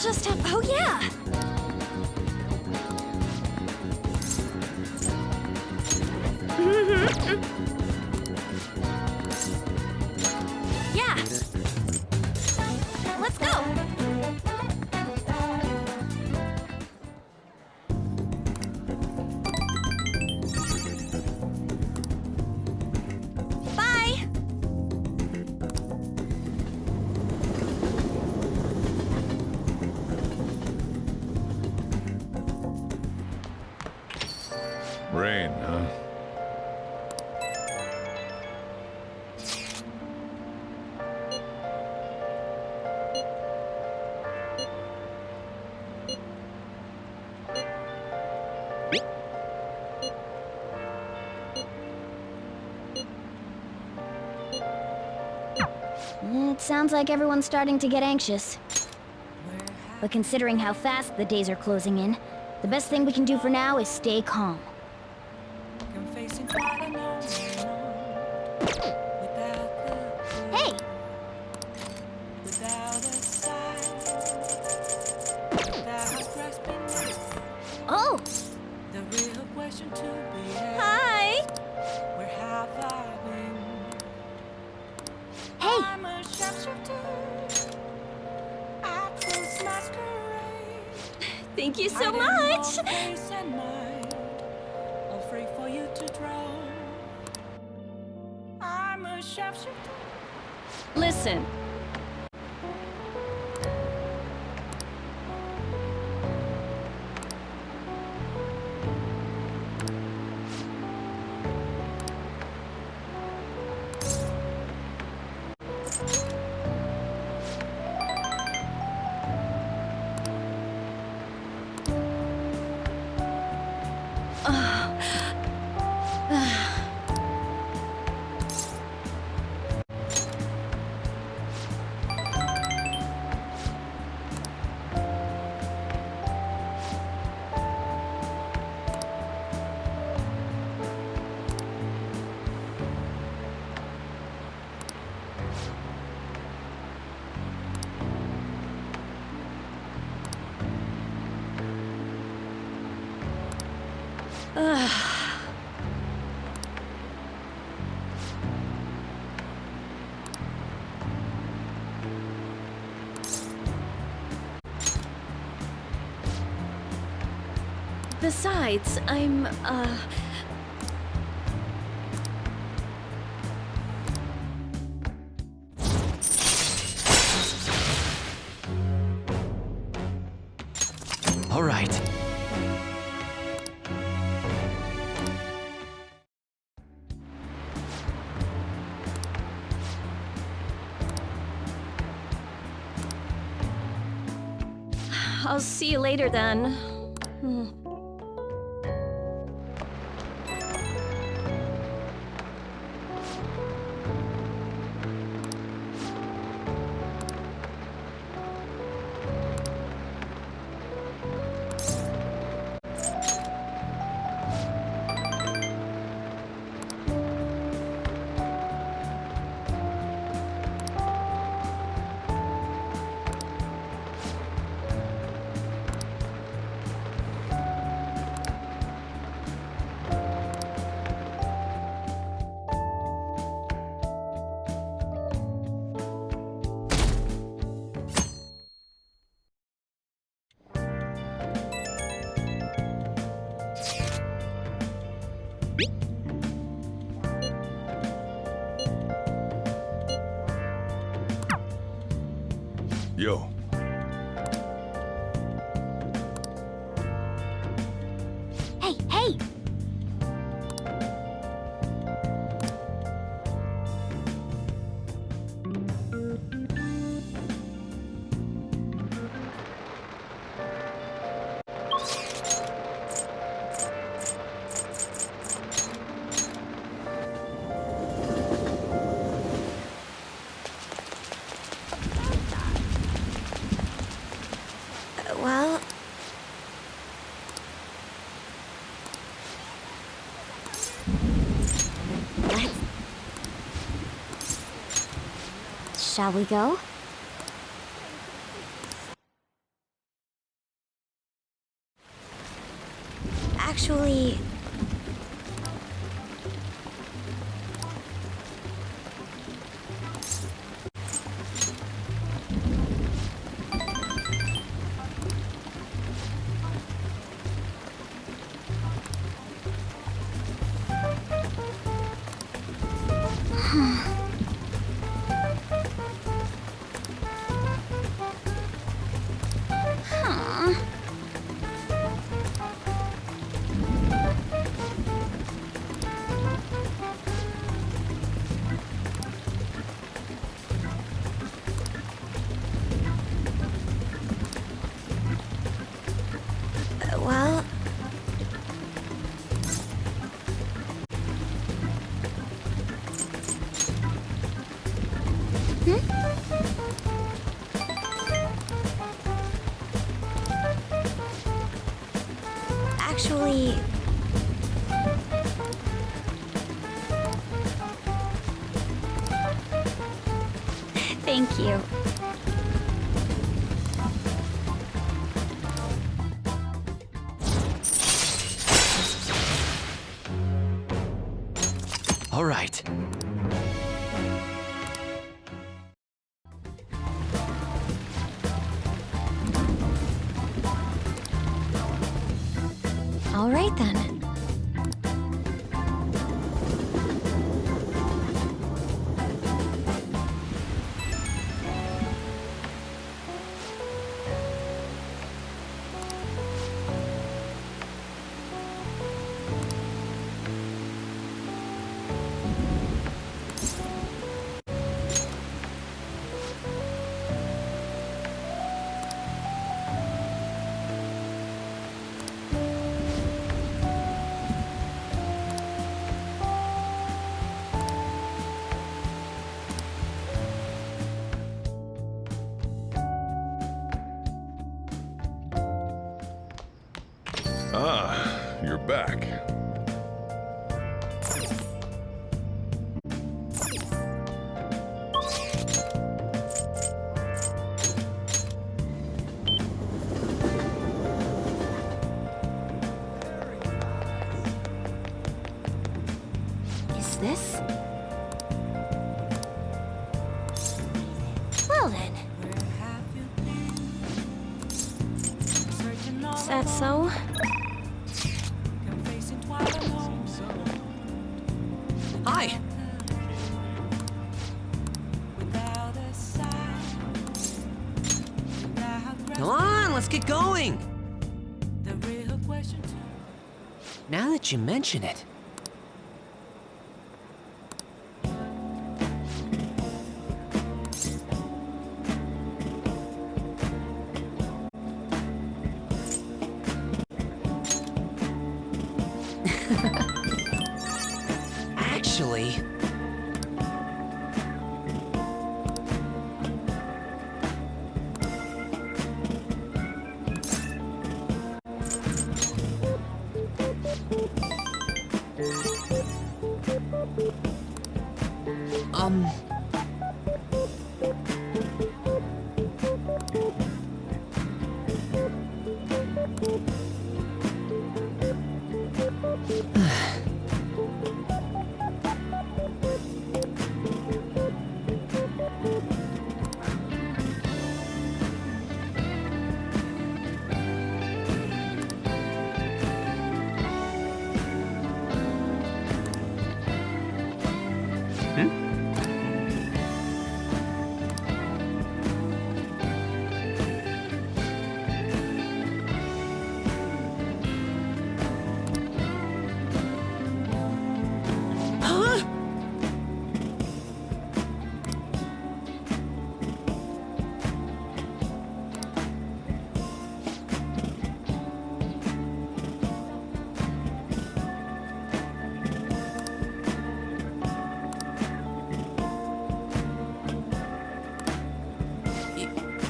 just have... Oh, yeah! Yeah! Let's go! Bye! Rain, huh? It sounds like everyone's starting to get anxious. But considering how fast the days are closing in, the best thing we can do for now is stay calm. Hey! Oh! Hi! Hey! Thank you so much! Listen. Besides, I'm, All right. I'll see you later then. Yo. Hey, hey! Well... Shall we go? Actually... Well... Actually... Thank you. All right. All right then. Ah, you're back. Is this? Well then. Is that so? Hi. Come on, let's get going. Now that you mention it. Actually...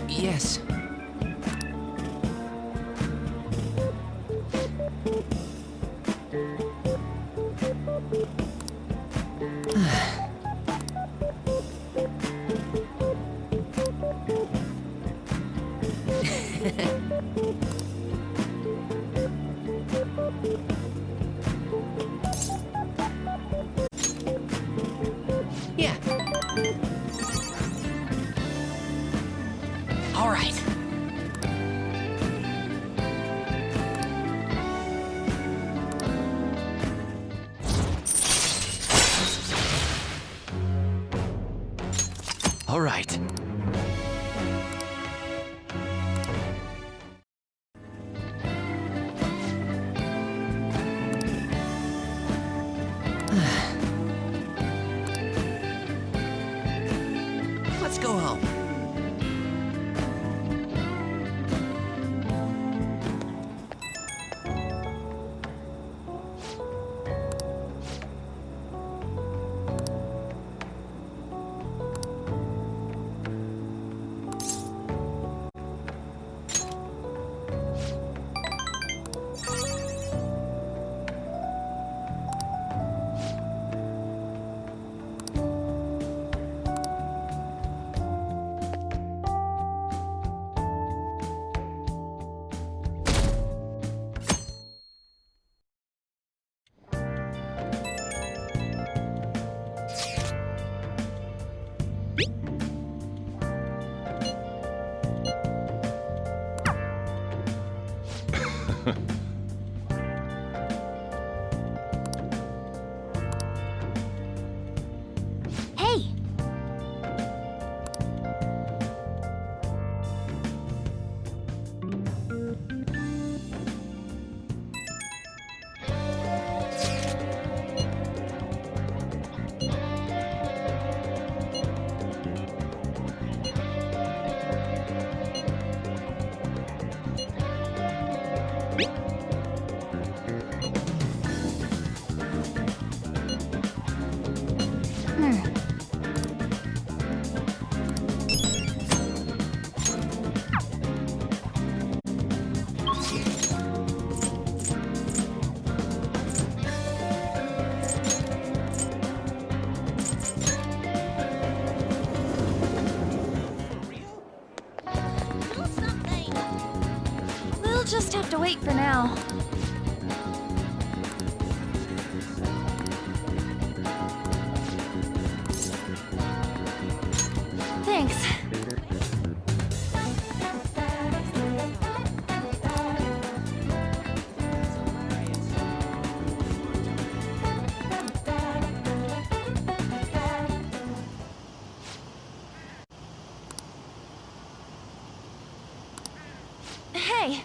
Yes. All right. All right. Let's go home. Hey! We'll just have to wait for now. Thanks. Hey!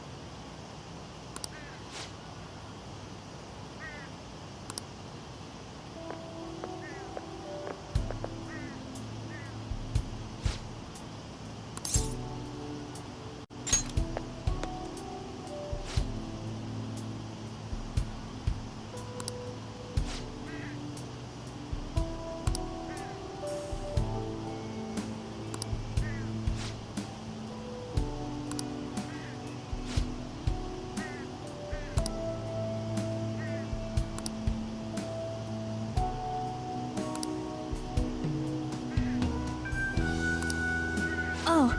Oh.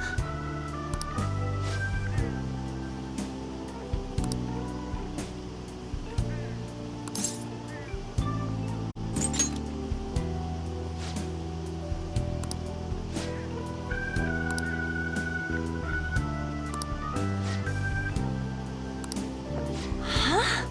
Huh?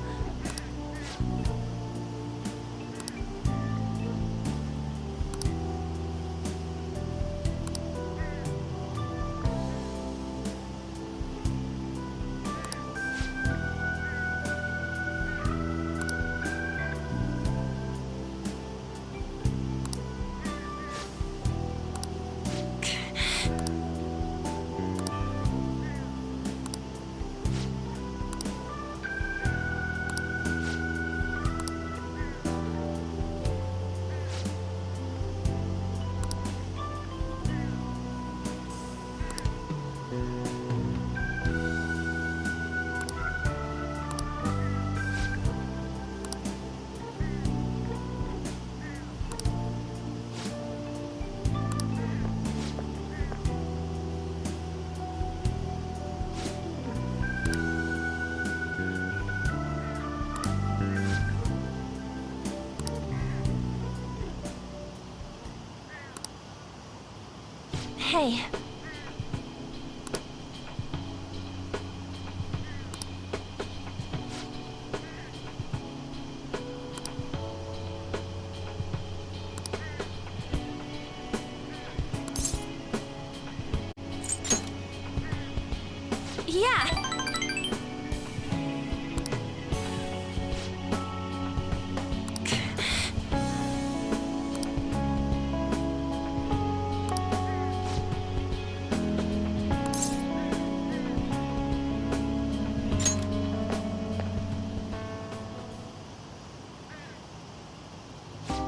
Hey. Yeah.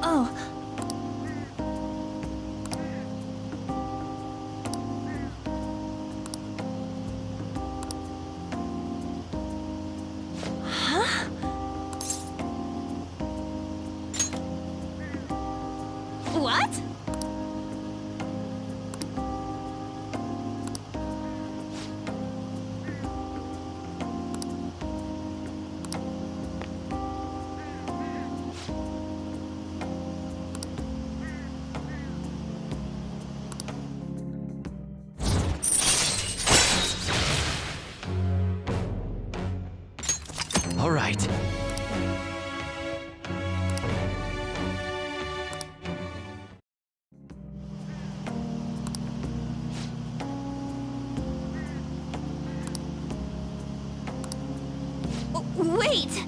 Oh. Huh? What? All right. Wait!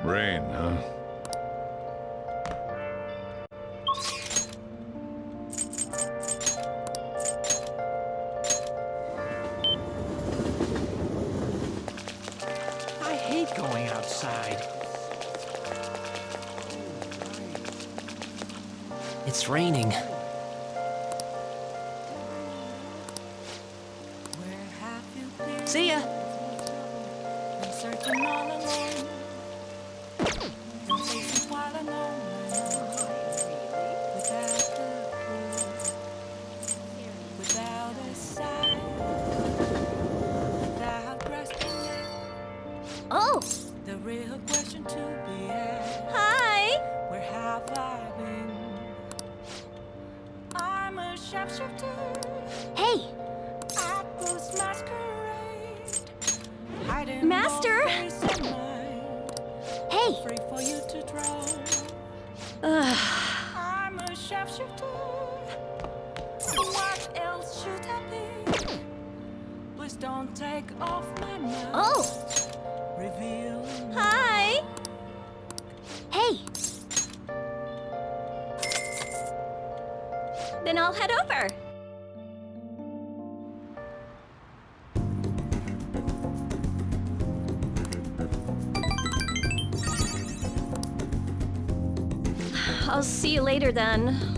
Rain, huh? I hate going outside. It's raining. See ya. Oh! The real question to be asked, Hi! where have I been? I'm a sharpshooter Hey! at this masquerade, hiding Master? both face and mind, Hey! free for you to draw. I'm a sharpshooter. What else should I be? Please don't take off my mask. Oh! Reveal. Hi! Hey! Then I'll head over. I'll see you later then.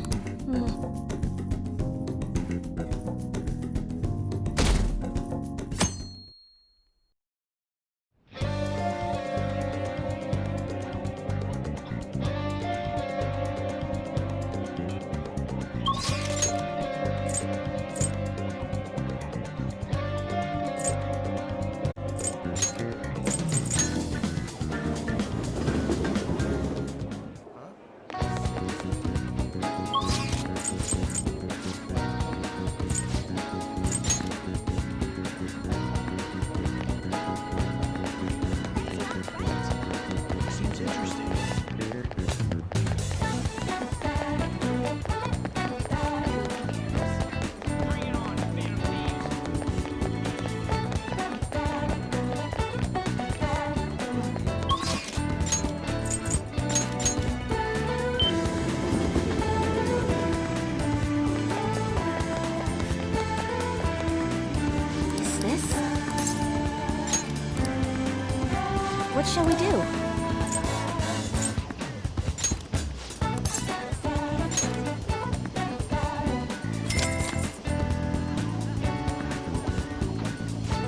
What shall we do?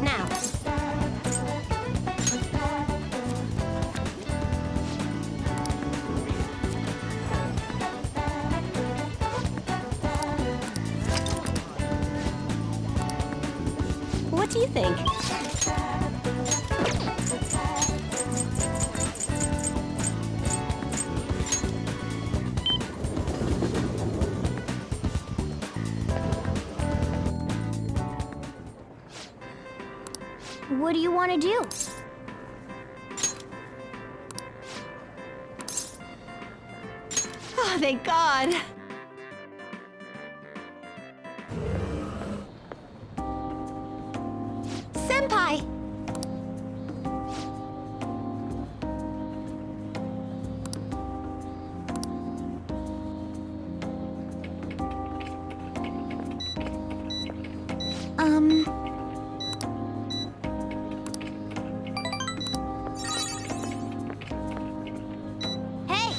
Now. What do you think? What do you want to do? Oh, thank God. Senpai! Hey!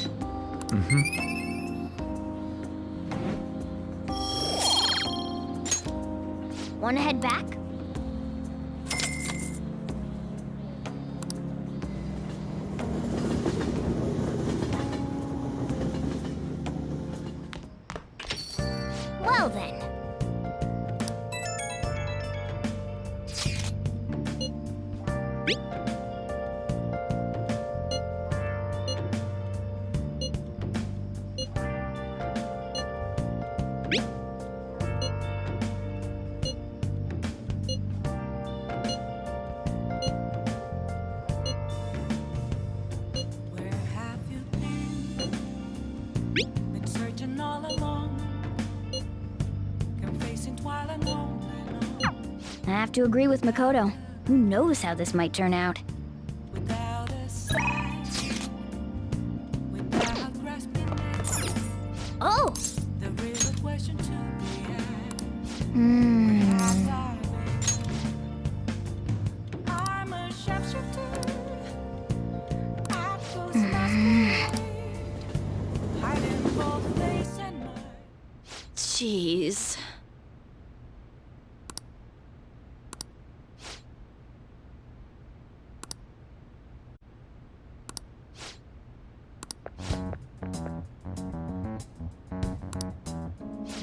Wanna head back? Well then. Where have you been searching all along, confessing while alone and on, I have to agree with Makoto. Who knows how this might turn out? without a sign, without grasping it. Oh! The real question to be asked. Hmm. I'm a sharpshooter. I post masquerade, hiding both face and mind. Jeez.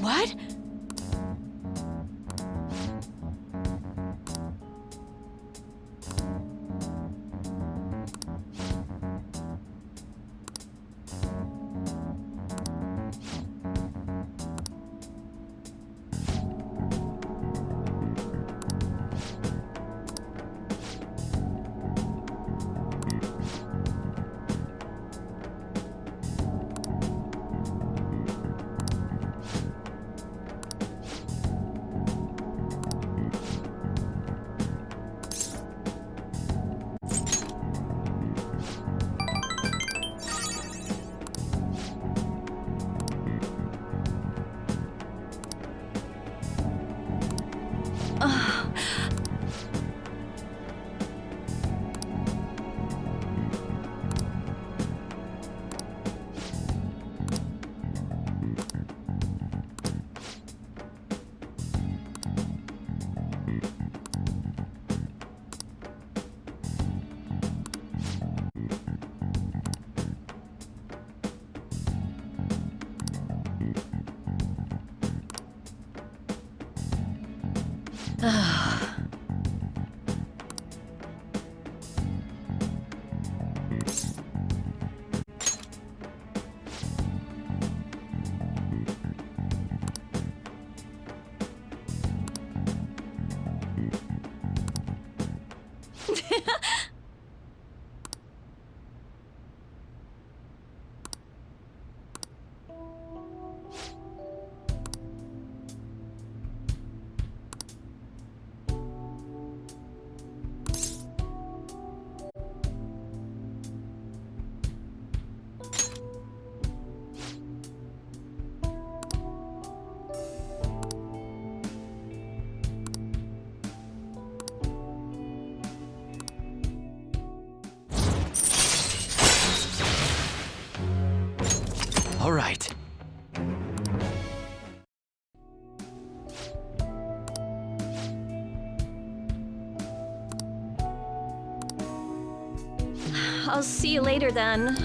What? I'll see you later then.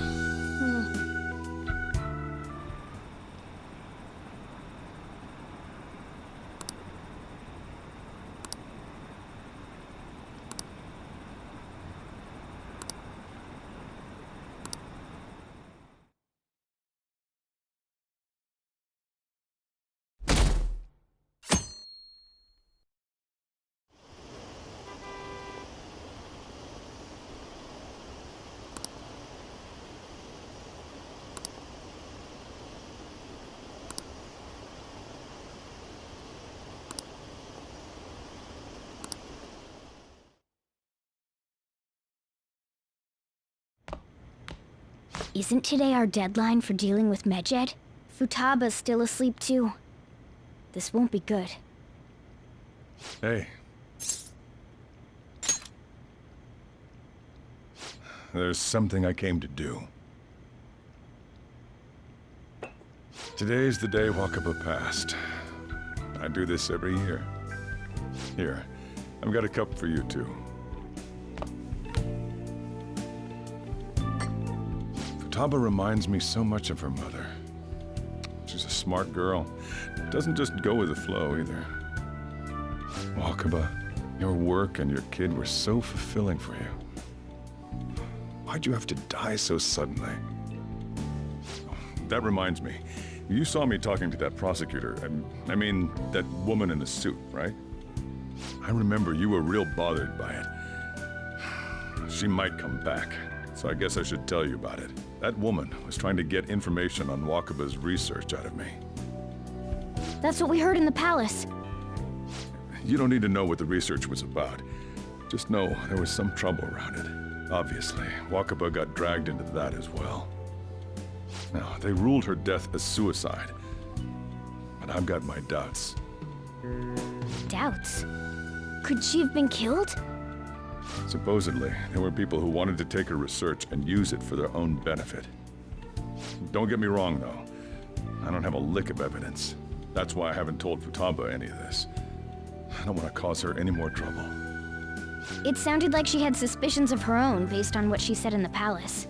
Isn't today our deadline for dealing with Medjed? Futaba's still asleep too. This won't be good. Hey. There's something I came to do. Today's the day Wakaba passed. I do this every year. Here, I've got a cup for you too. Futaba reminds me so much of her mother. She's a smart girl. Doesn't just go with the flow either. Wakaba, your work and your kid were so fulfilling for you. Why'd you have to die so suddenly? Oh, that reminds me. You saw me talking to that prosecutor. I mean, that woman in the suit, right? I remember you were real bothered by it. She might come back, so I guess I should tell you about it. That woman was trying to get information on Wakaba's research out of me. That's what we heard in the palace. You don't need to know what the research was about. Just know there was some trouble around it. Obviously, Wakaba got dragged into that as well. Now, they ruled her death as suicide. But I've got my doubts. Doubts? Could she have been killed? Supposedly, there were people who wanted to take her research and use it for their own benefit. Don't get me wrong, though. I don't have a lick of evidence. That's why I haven't told Futaba any of this. I don't want to cause her any more trouble. It sounded like she had suspicions of her own based on what she said in the palace.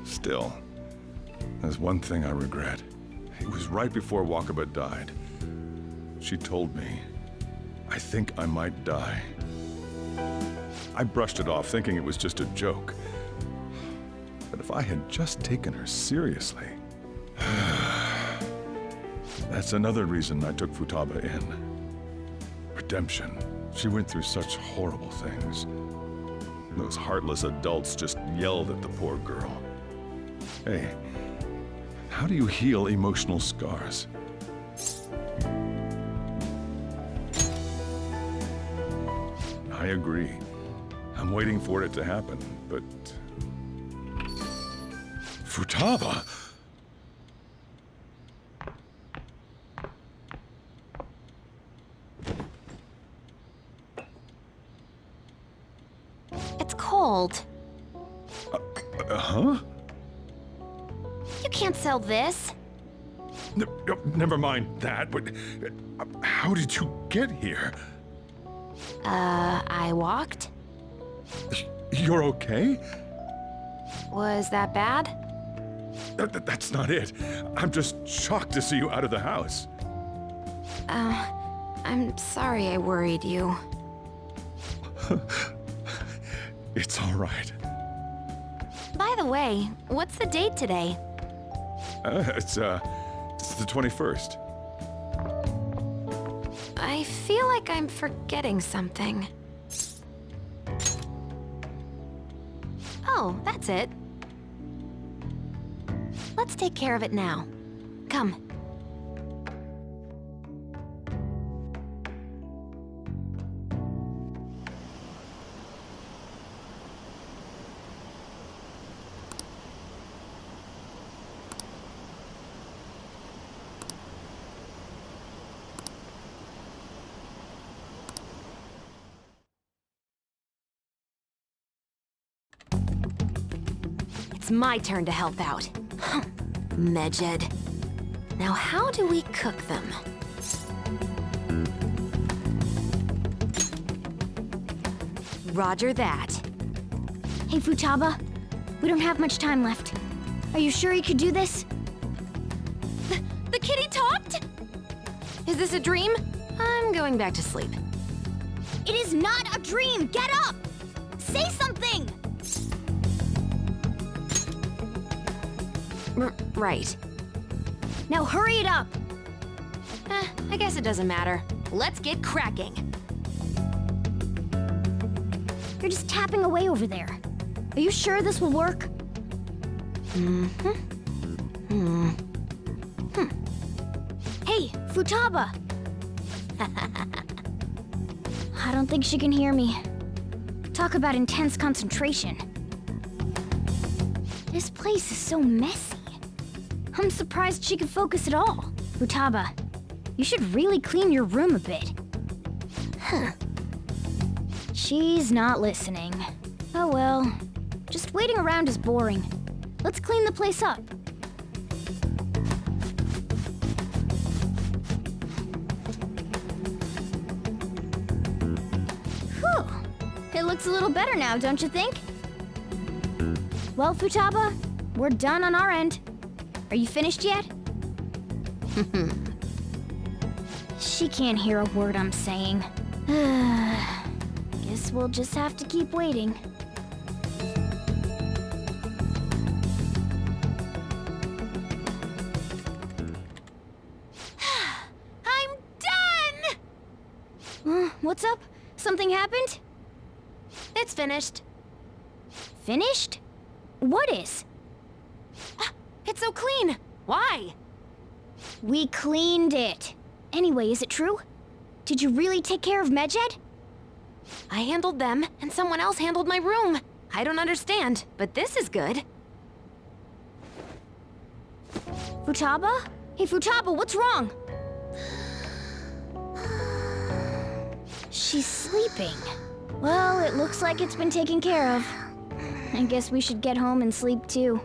Still, there's one thing I regret. It was right before Wakaba died. She told me, I think I might die. I brushed it off, thinking it was just a joke. But if I had just taken her seriously... That's another reason I took Futaba in. Redemption. She went through such horrible things. Those heartless adults just yelled at the poor girl. Hey, how do you heal emotional scars? I agree. I'm waiting for it to happen, but... Futaba! It's cold. Huh? You can't sell this. Never mind that, but... how did you get here? I walked? You're okay? Was that bad? That's not it. I'm just shocked to see you out of the house. I'm sorry I worried you. It's all right. By the way, what's the date today? It's the 21st. I feel like I'm forgetting something. Oh, that's it. Let's take care of it now. Come. It's my turn to help out. Medjed. Now how do we cook them? Roger that. Hey, Futaba. We don't have much time left. Are you sure you could do this? The kitty talked? Is this a dream? I'm going back to sleep. It is not a dream! Get up! Say something! Right. Now hurry it up! I guess it doesn't matter. Let's get cracking. You're just tapping away over there. Are you sure this will work? Hey, Futaba! I don't think she can hear me. Talk about intense concentration. This place is so messy. I'm surprised she could focus at all. Futaba, you should really clean your room a bit. She's not listening. Oh well. Just waiting around is boring. Let's clean the place up. Whew. It looks a little better now, don't you think? Well, Futaba, we're done on our end. Are you finished yet? She can't hear a word I'm saying. Guess we'll just have to keep waiting. I'm done! What's up? Something happened? It's finished. Finished? What is? It's so clean. Why? We cleaned it. Anyway, is it true? Did you really take care of Medjed? I handled them, and someone else handled my room. I don't understand, but this is good. Futaba? Hey, Futaba, what's wrong? She's sleeping. Well, it looks like it's been taken care of. I guess we should get home and sleep too.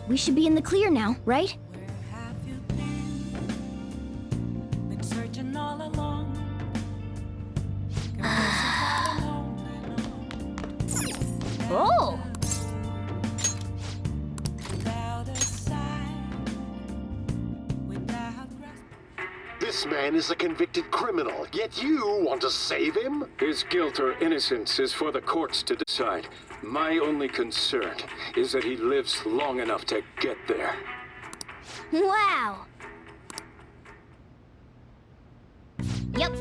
We should be in the clear now, right? Where have you been? Been searching all along. Confessing all alone. Oh! Without a sign, without rest. This man is a convicted criminal, yet you want to save him? His guilt or innocence is for the courts to decide. My only concern is that he lives long enough to get there. Wow! Yep.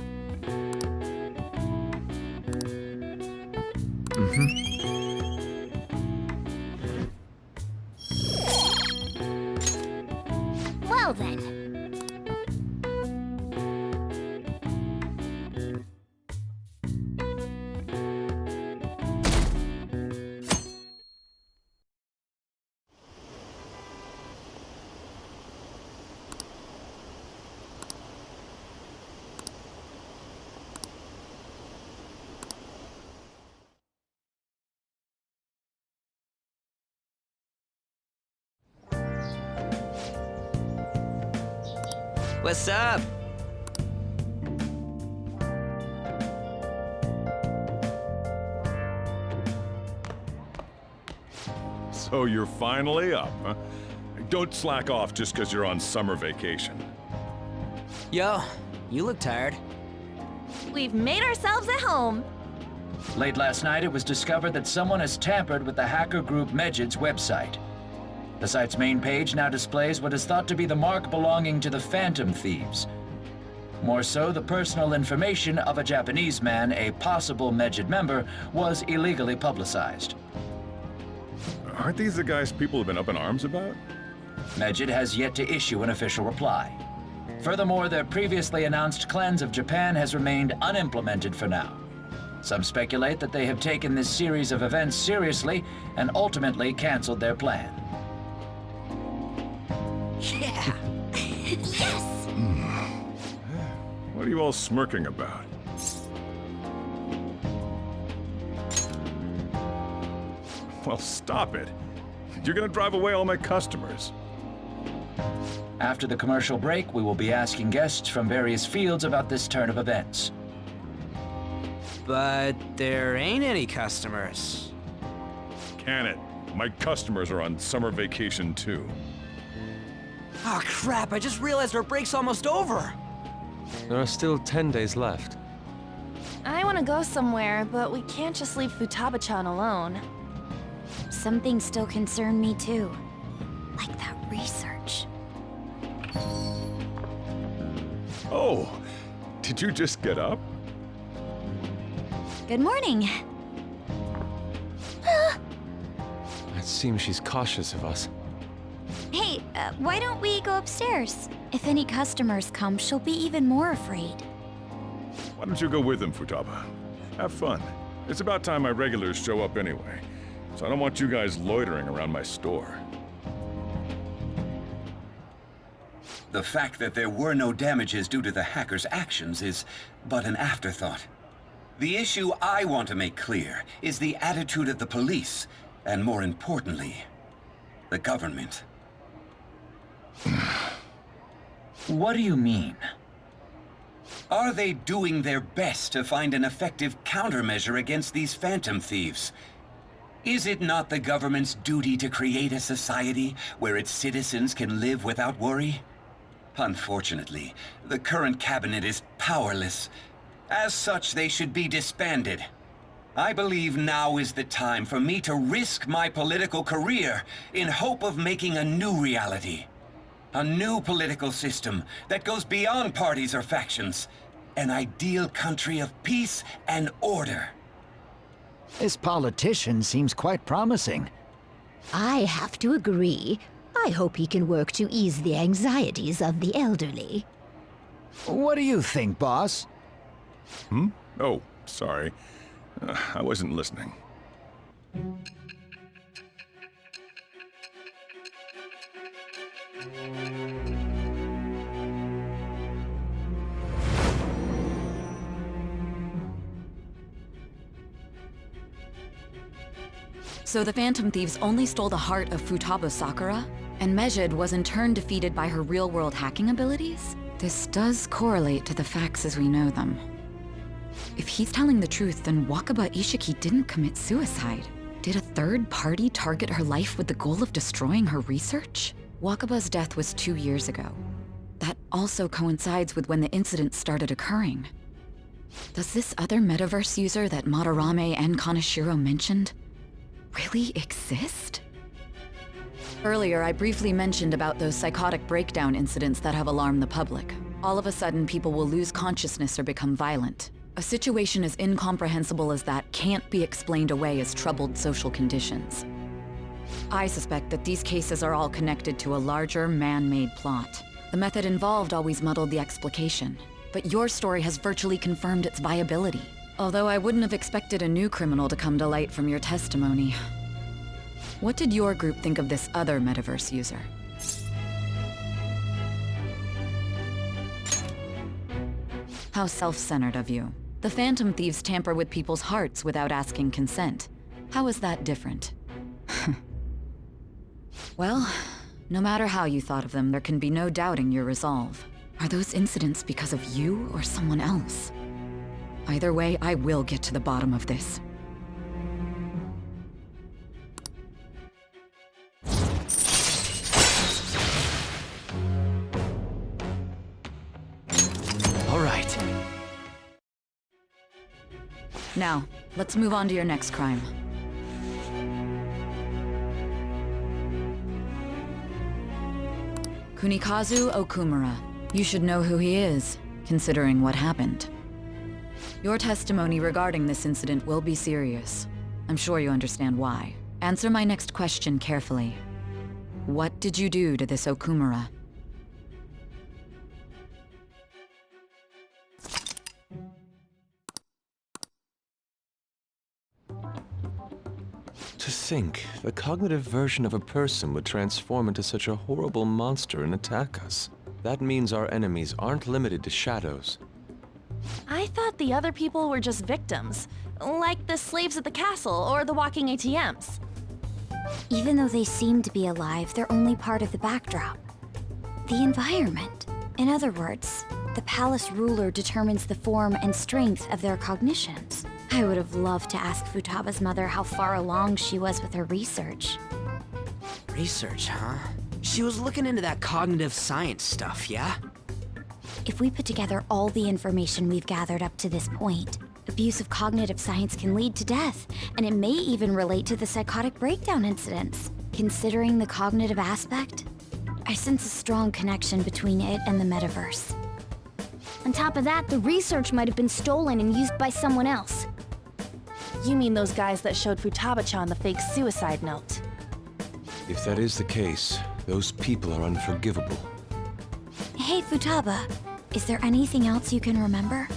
Well then. What's up? So you're finally up, huh? Don't slack off just because you're on summer vacation. Yo, you look tired. We've made ourselves at home. Late last night, it was discovered that someone has tampered with the hacker group Medjed's website. The site's main page now displays what is thought to be the mark belonging to the Phantom Thieves. More so, the personal information of a Japanese man, a possible Medjed member, was illegally publicized. Aren't these the guys people have been up in arms about? Mejid has yet to issue an official reply. Furthermore, their previously announced cleanse of Japan has remained unimplemented for now. Some speculate that they have taken this series of events seriously and ultimately canceled their plan. Yeah! What are you all smirking about? Well, stop it. You're gonna drive away all my customers. After the commercial break, we will be asking guests from various fields about this turn of events. But there ain't any customers. Can it? My customers are on summer vacation too. Oh crap, I just realized our break's almost over! There are still 10 days left. I want to go somewhere, but we can't just leave Futaba-chan alone. Some things still concern me too. Like that research. Oh, did you just get up? Good morning. It seems she's cautious of us. Hey, why don't we go upstairs? If any customers come, she'll be even more afraid. Why don't you go with them, Futaba? Have fun. It's about time my regulars show up anyway, so I don't want you guys loitering around my store. The fact that there were no damages due to the hackers' actions is but an afterthought. The issue I want to make clear is the attitude of the police, and more importantly, the government. What do you mean? Are they doing their best to find an effective countermeasure against these phantom thieves? Is it not the government's duty to create a society where its citizens can live without worry? Unfortunately, the current cabinet is powerless. As such, they should be disbanded. I believe now is the time for me to risk my political career in hope of making a new reality. A new political system that goes beyond parties or factions. An ideal country of peace and order. This politician seems quite promising. I have to agree. I hope he can work to ease the anxieties of the elderly. What do you think, boss? Oh, sorry. I wasn't listening. So the Phantom Thieves only stole the heart of Futaba Sakura? And Mejid was in turn defeated by her real-world hacking abilities? This does correlate to the facts as we know them. If he's telling the truth, then Wakaba Ishiki didn't commit suicide. Did a third party target her life with the goal of destroying her research? Wakaba's death was 2 years ago. That also coincides with when the incident started occurring. Does this other metaverse user that Madarame and Kaneshiro mentioned really exist? Earlier, I briefly mentioned about those psychotic breakdown incidents that have alarmed the public. All of a sudden, people will lose consciousness or become violent. A situation as incomprehensible as that can't be explained away as troubled social conditions. I suspect that these cases are all connected to a larger, man-made plot. The method involved always muddled the explication, but your story has virtually confirmed its viability. Although I wouldn't have expected a new criminal to come to light from your testimony. What did your group think of this other metaverse user? How self-centered of you. The Phantom Thieves tamper with people's hearts without asking consent. How is that different? Well, no matter how you thought of them, there can be no doubting your resolve. Are those incidents because of you or someone else? Either way, I will get to the bottom of this. All right. Now, let's move on to your next crime. Kunikazu Okumura. You should know who he is, considering what happened. Your testimony regarding this incident will be serious. I'm sure you understand why. Answer my next question carefully. What did you do to this Okumura? To think, the cognitive version of a person would transform into such a horrible monster and attack us. That means our enemies aren't limited to shadows. I thought the other people were just victims, like the slaves at the castle or the walking ATMs. Even though they seem to be alive, they're only part of the backdrop. The environment. In other words, the palace ruler determines the form and strength of their cognitions. I would have loved to ask Futaba's mother how far along she was with her research. Research, huh? She was looking into that cognitive science stuff, yeah? If we put together all the information we've gathered up to this point, abuse of cognitive science can lead to death, and it may even relate to the psychotic breakdown incidents. Considering the cognitive aspect, I sense a strong connection between it and the metaverse. On top of that, the research might have been stolen and used by someone else. You mean those guys that showed Futaba-chan the fake suicide note? If that is the case, those people are unforgivable. Hey, Futaba, is there anything else you can remember?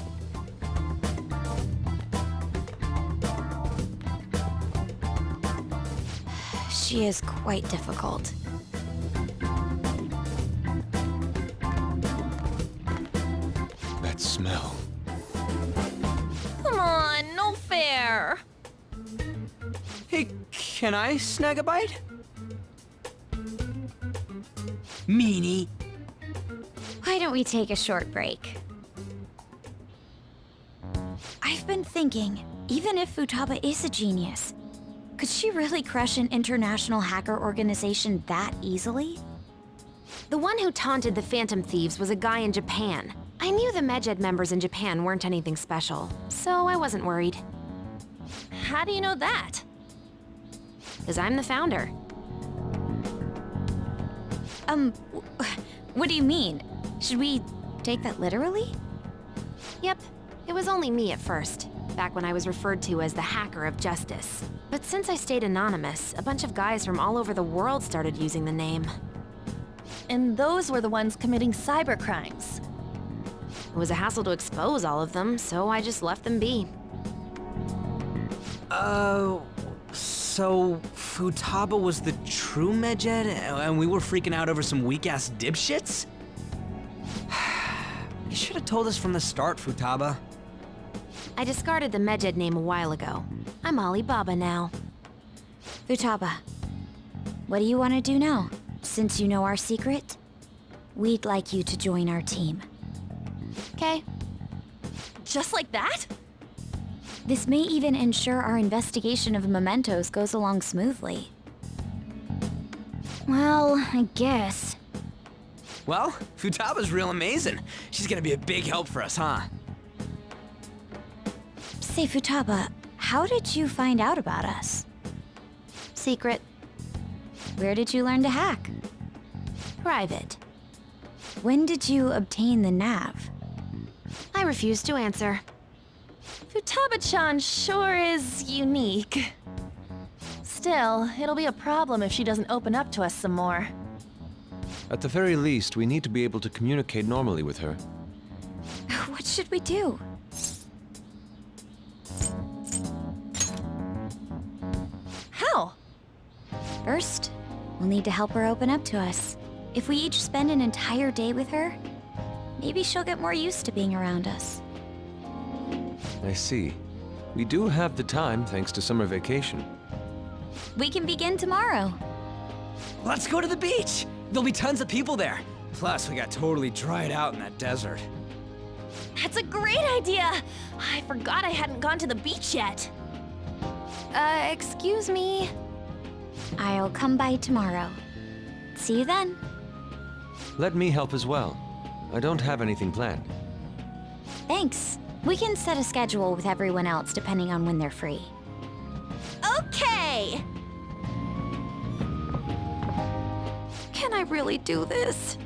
She is quite difficult. That smell. Come on, no fair! Hey, can I snag a bite? Meanie. Why don't we take a short break? I've been thinking, even if Futaba is a genius, could she really crush an international hacker organization that easily? The one who taunted the Phantom Thieves was a guy in Japan. I knew the Medjed members in Japan weren't anything special, so I wasn't worried. How do you know that? Because I'm the founder. What do you mean? Should we take that literally? Yep, it was only me at first, back when I was referred to as the Hacker of Justice. But since I stayed anonymous, a bunch of guys from all over the world started using the name. And those were the ones committing cybercrimes. It was a hassle to expose all of them, so I just left them be. So Futaba was the true Medjed, and we were freaking out over some weak-ass dipshits? You should have told us from the start, Futaba. I discarded the Medjed name a while ago. I'm Alibaba now. Futaba, what do you want to do now? Since you know our secret, we'd like you to join our team. Okay. Just like that? This may even ensure our investigation of mementos goes along smoothly. Well, I guess. Well, Futaba's real amazing. She's gonna be a big help for us, huh? Say, Futaba, how did you find out about us? Secret. Where did you learn to hack? Private. When did you obtain the nav? I refuse to answer. Futaba-chan sure is unique. Still, it'll be a problem if she doesn't open up to us some more. At the very least, we need to be able to communicate normally with her. What should we do? How? First, we'll need to help her open up to us. If we each spend an entire day with her, maybe she'll get more used to being around us. I see. We do have the time thanks to summer vacation. We can begin tomorrow. Let's go to the beach! There'll be tons of people there. Plus, we got totally dried out in that desert. That's a great idea! I forgot I hadn't gone to the beach yet. Excuse me? I'll come by tomorrow. See you then. Let me help as well. I don't have anything planned. Thanks. We can set a schedule with everyone else depending on when they're free. Okay! Can I really do this?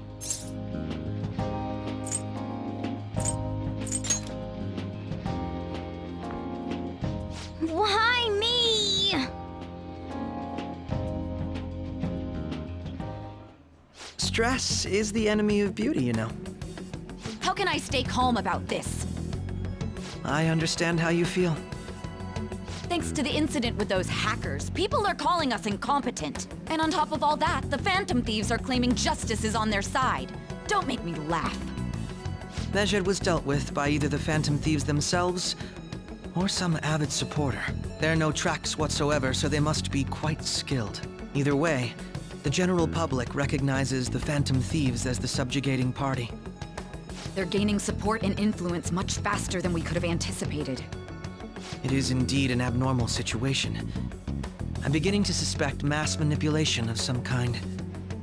Why me? Stress is the enemy of beauty, you know. How can I stay calm about this? I understand how you feel. Thanks to the incident with those hackers, people are calling us incompetent. And on top of all that, the Phantom Thieves are claiming justice is on their side. Don't make me laugh. Mejed was dealt with by either the Phantom Thieves themselves or some avid supporter. There are no tracks whatsoever, so they must be quite skilled. Either way, the general public recognizes the Phantom Thieves as the subjugating party. They're gaining support and influence much faster than we could have anticipated. It is indeed an abnormal situation. I'm beginning to suspect mass manipulation of some kind.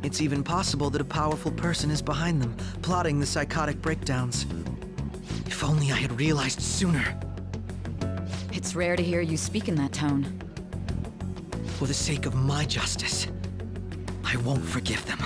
It's even possible that a powerful person is behind them, plotting the psychotic breakdowns. If only I had realized sooner. It's rare to hear you speak in that tone. For the sake of my justice, I won't forgive them.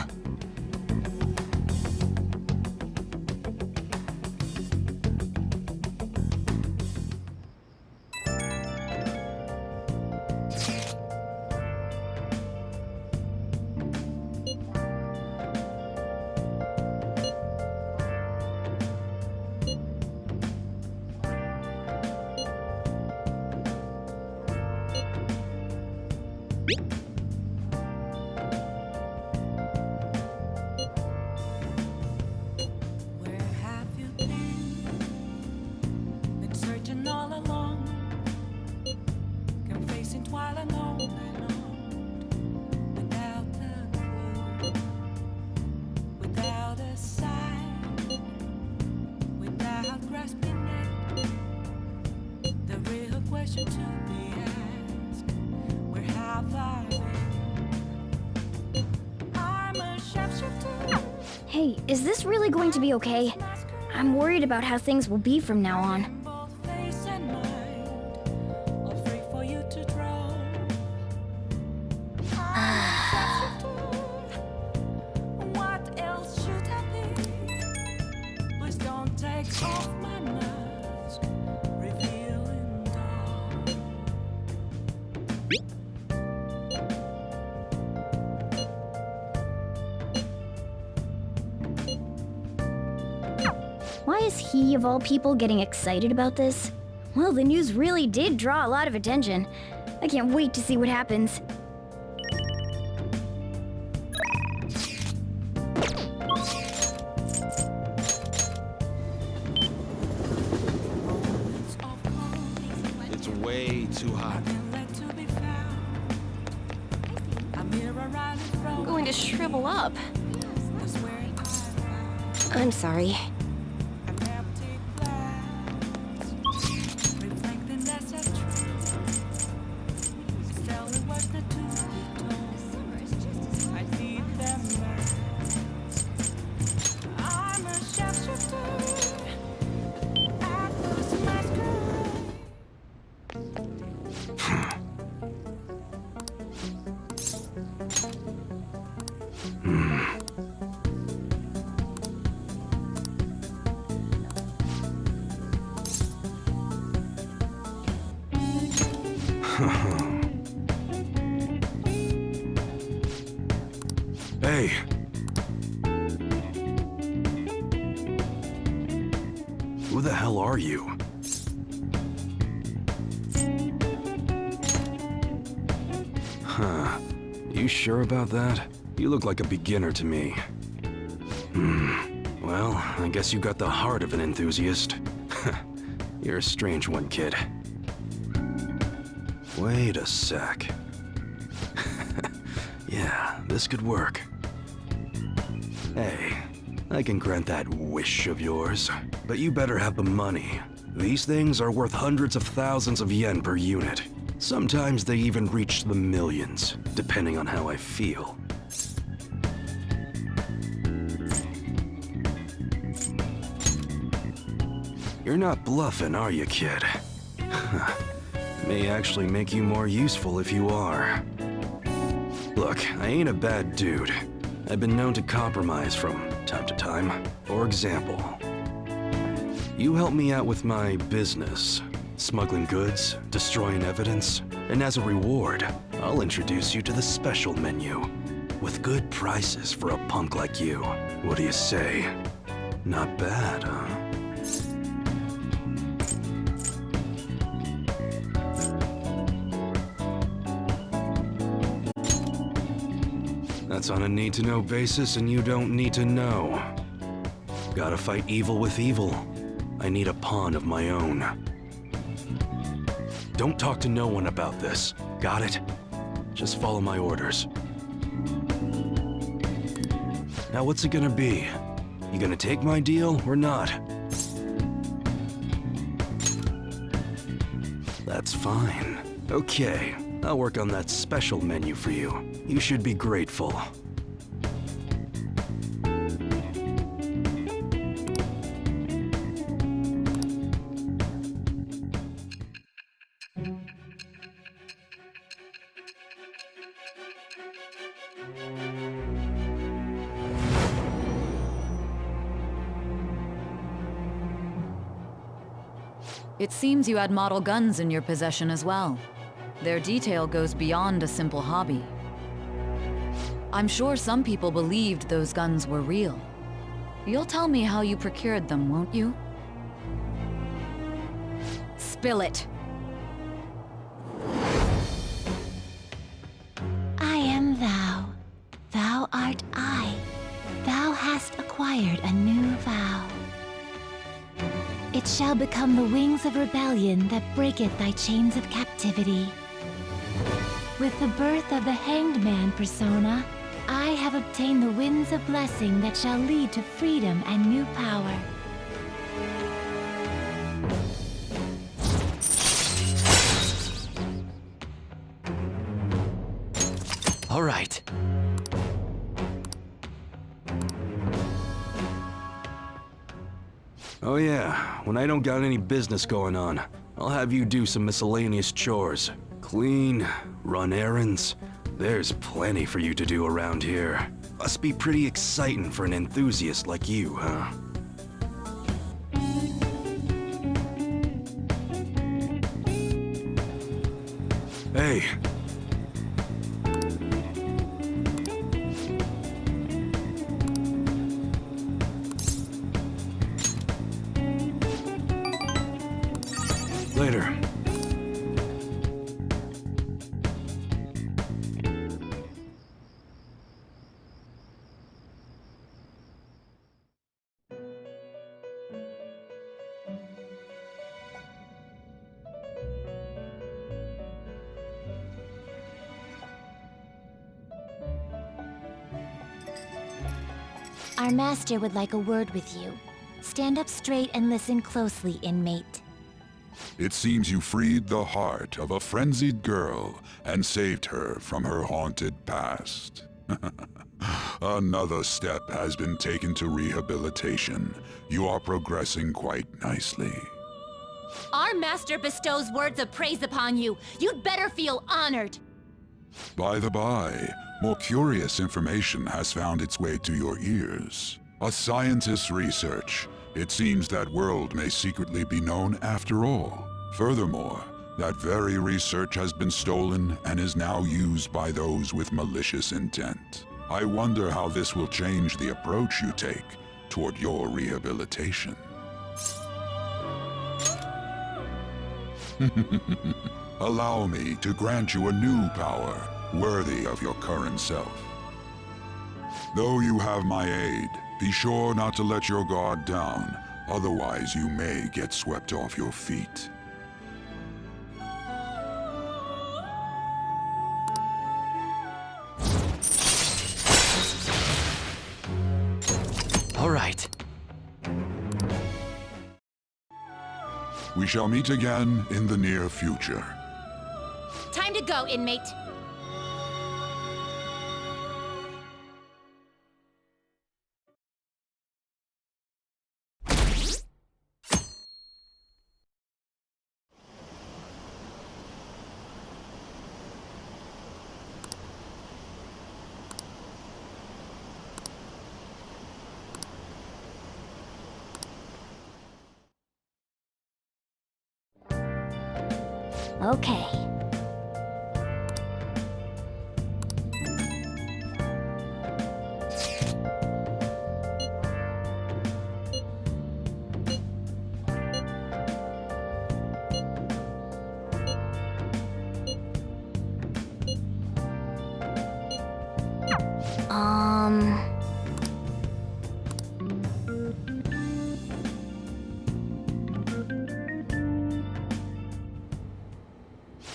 Hey, is this really going to be okay? I'm worried about how things will be from now on. Why is he, of all people, getting excited about this? Well, the news really did draw a lot of attention. I can't wait to see what happens. It's way too hot. I'm going to shrivel up. I'm sorry. Hey. Who the hell are you? Huh. You sure about that? You look like a beginner to me. Well, I guess you got the heart of an enthusiast. You're a strange one, kid. Wait a sec. Yeah, this could work. Hey, I can grant that wish of yours, but you better have the money. These things are worth hundreds of thousands of yen per unit. Sometimes they even reach the millions, depending on how I feel. You're not bluffing, are you, kid? May actually make you more useful if you are. Look, I ain't a bad dude. I've been known to compromise from time to time. For example, you help me out with my business, smuggling goods, destroying evidence, and as a reward, I'll introduce you to the special menu. With good prices for a punk like you. What do you say? Not bad, huh? That's on a need-to-know basis, and you don't need to know. Gotta fight evil with evil. I need a pawn of my own. Don't talk to no one about this. Got it? Just follow my orders. Now what's it gonna be? You gonna take my deal or not? That's fine. Okay, I'll work on that special menu for you. You should be grateful. It seems you had model guns in your possession as well. Their detail goes beyond a simple hobby. I'm sure some people believed those guns were real. You'll tell me how you procured them, won't you? Spill it. I am thou. Thou art I. Thou hast acquired a new vow. It shall become the wings of rebellion that breaketh thy chains of captivity. With the birth of the Hanged Man persona, I have obtained the winds of blessing that shall lead to freedom and new power. All right. Oh yeah, when I don't got any business going on, I'll have you do some miscellaneous chores. Clean, run errands. There's plenty for you to do around here. Must be pretty exciting for an enthusiast like you, huh? Hey. Later. Our master would like a word with you. Stand up straight and listen closely, inmate. It seems you freed the heart of a frenzied girl and saved her from her haunted past. Another step has been taken to rehabilitation. You are progressing quite nicely. Our master bestows words of praise upon you. You'd better feel honored. By the by, more curious information has found its way to your ears. A scientist's research. It seems that world may secretly be known after all. Furthermore, that very research has been stolen and is now used by those with malicious intent. I wonder how this will change the approach you take toward your rehabilitation. Allow me to grant you a new power worthy of your current self. Though you have my aid, be sure not to let your guard down, otherwise you may get swept off your feet. All right. We shall meet again in the near future. Time to go, inmate. Okay.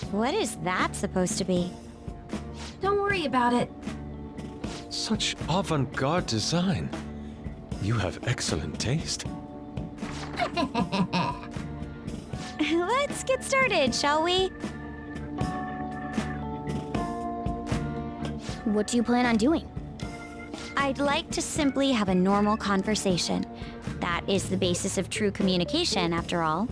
What is that supposed to be? Don't worry about it. Such avant-garde design. You have excellent taste. Let's get started, shall we? What do you plan on doing? I'd like to simply have a normal conversation. That is the basis of true communication, after all.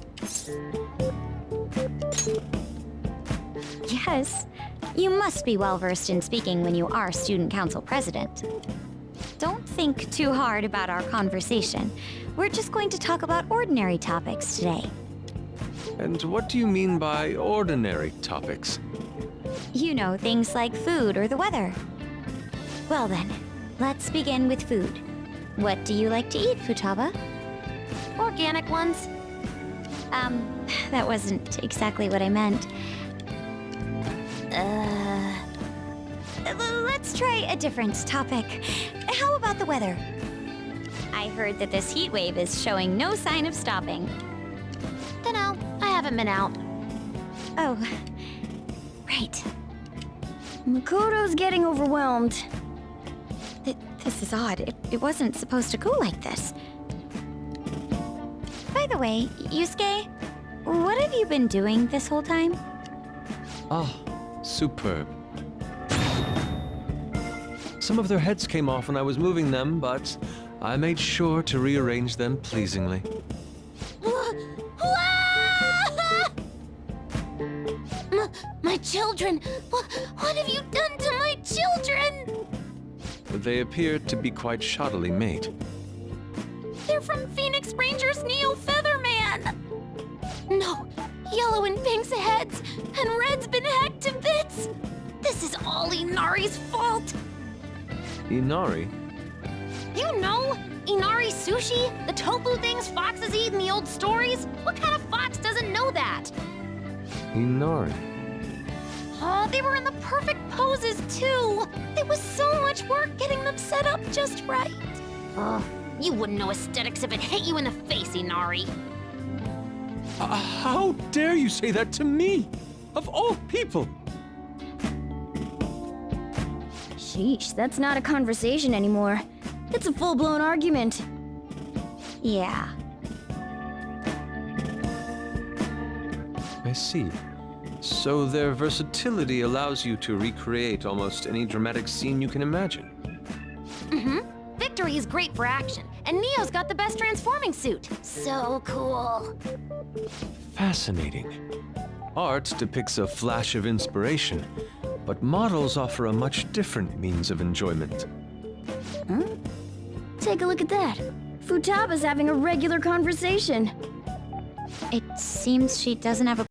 Yes, you must be well-versed in speaking when you are student council president. Don't think too hard about our conversation. We're just going to talk about ordinary topics today. And what do you mean by ordinary topics? You know, things like food or the weather. Well then, let's begin with food. What do you like to eat, Futaba? Organic ones. That wasn't exactly what I meant. Let's try a different topic. How about the weather? I heard that this heat wave is showing no sign of stopping. Dunno, I haven't been out. Oh, right. Makoto's getting overwhelmed. This is odd. It wasn't supposed to go like this. By the way, Yusuke, what have you been doing this whole time? Ah, superb. Some of their heads came off when I was moving them, but I made sure to rearrange them pleasingly. My children! What have you done to my children? They appeared to be quite shoddily made. They're from Phoenix Rangers Neo Featherman! No, Yellow and Pink's heads, and Red's been hacked to bits! This is all Inari's fault! Inari? You know, Inari sushi? The tofu things foxes eat in the old stories? What kind of fox doesn't know that? Inari. Oh, they were in the perfect poses, too! There was so much work getting them set up just right. Oh, you wouldn't know aesthetics if it hit you in the face, Inari. How dare you say that to me? Of all people! Sheesh, that's not a conversation anymore. It's a full-blown argument. Yeah. I see. So their versatility allows you to recreate almost any dramatic scene you can imagine. Mm-hmm. Victory is great for action, and Neo's got the best transforming suit. So cool. Fascinating. Art depicts a flash of inspiration, but models offer a much different means of enjoyment. Huh? Take a look at that. Futaba's having a regular conversation. It seems she doesn't have a